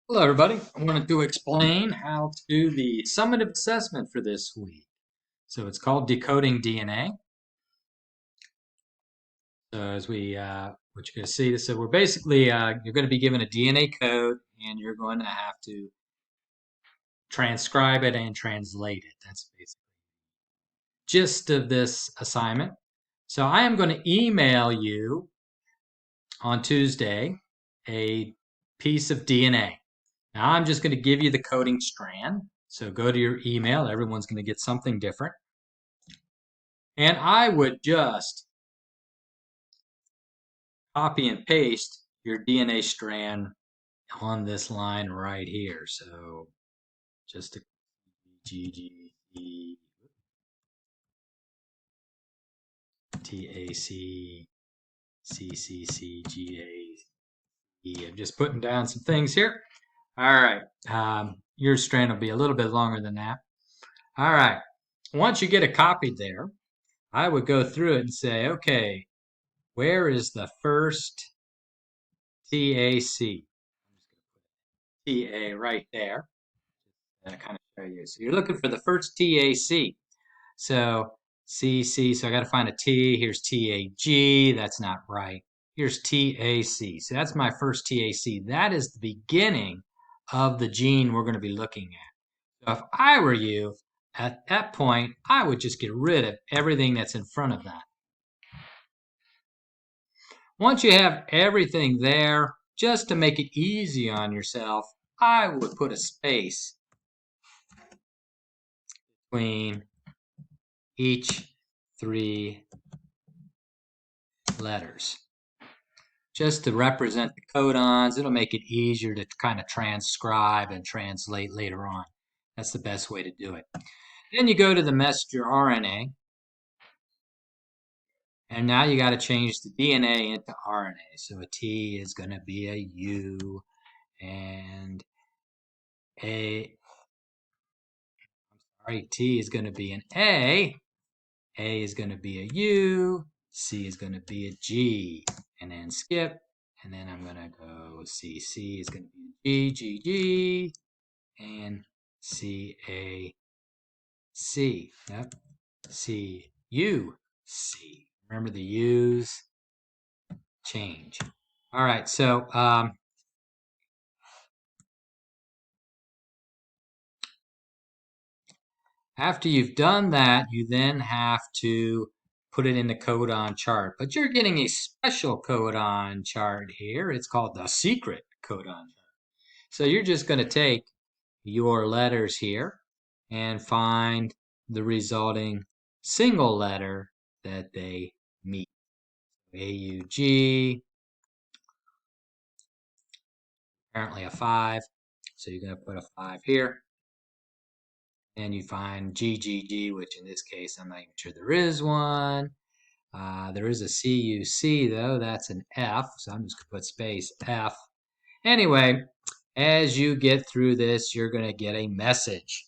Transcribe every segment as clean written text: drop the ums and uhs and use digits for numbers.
Hello, everybody. I wanted to explain how to do the summative assessment for this week. So it's called Decoding DNA. So what you're going to see, so we're basically, you're going to be given a DNA code and you're going to have to transcribe it and translate it. That's basically the gist of this assignment. So I am going to email you on Tuesday a piece of DNA. Now I'm just going to give you the coding strand. So go to your email. Everyone's going to get something different. And I would just copy and paste your DNA strand on this line right here. So just a G G E T A C C C C G A E. I'm just putting down some things here. All right. Your strand will be a little bit longer than that. All right. Once you get it copied there, I would go through it and say, okay, where is the first TAC? TA right there. That kind of show you. So you're looking for the first TAC. So CC, so I got to find a T. Here's TAG. That's not right. Here's TAC. So that's my first TAC. That is the beginning of the gene we're going to be looking at. So if I were you, at that point, I would just get rid of everything that's in front of that. Once you have everything there, just to make it easy on yourself, I would put a space between each three letters. Just to represent the codons, it'll make it easier to kind of transcribe and translate later on. That's the best way to do it. Then you go to the messenger RNA, and now you got to change the DNA into RNA. So a T is going to be a U, and T is going to be an A is going to be a U, C is going to be a G, and then skip, and then I'm going to go C is going to be G, and C. Yep, C. Remember the U's change. All right, so after you've done that, you then have to put it in the codon chart. But you're getting a special codon chart here. It's called the secret codon chart. So you're just going to take your letters here and find the resulting single letter that they meet. AUG, apparently a 5. So you're going to put a 5 here. And you find GGG, which in this case, I'm not even sure there is one. There is a CUC though, that's an F, so I'm just gonna put space F. Anyway, as you get through this, you're gonna get a message,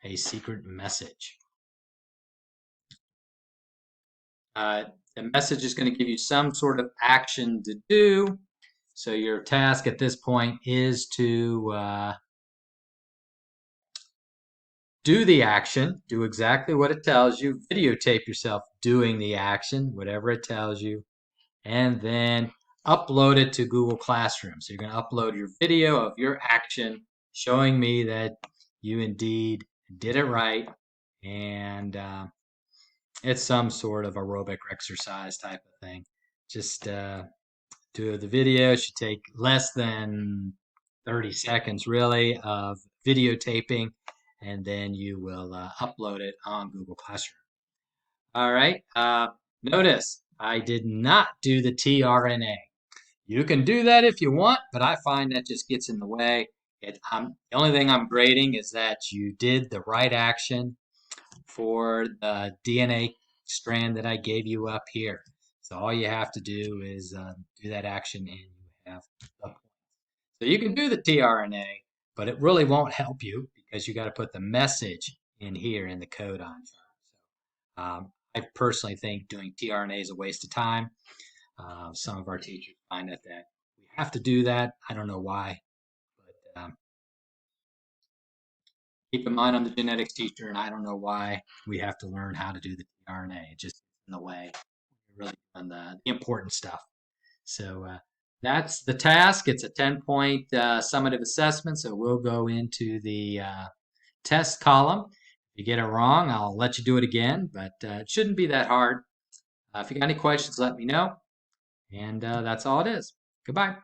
a secret message. The message is gonna give you some sort of action to do. So your task at this point is to do the action, do exactly what it tells you, videotape yourself doing the action, whatever it tells you, and then upload it to Google Classroom. So you're going to upload your video of your action showing me that you indeed did it right, and it's some sort of aerobic exercise type of thing. Just do the video. It should take less than 30 seconds really of videotaping, and then you will upload it on Google Classroom. All right. Notice I did not do the tRNA. You can do that if you want, but I find that just gets in the way. The only thing I'm grading is that you did the right action for the DNA strand that I gave you up here. So all you have to do is do that action and you have the point. So you can do the tRNA, but it really won't help you because you got to put the message in here in the codon. So, I personally think doing tRNA is a waste of time. Some of our teachers find that we have to do that. I don't know why, but um, keep in mind, I'm the genetics teacher, and I don't know why we have to learn how to do the RNA. It just in the way, really on the important stuff. So that's the task. It's a 10-point summative assessment, so we'll go into the test column. If you get it wrong, I'll let you do it again, but it shouldn't be that hard. If you got any questions, let me know. And that's all it is. Goodbye.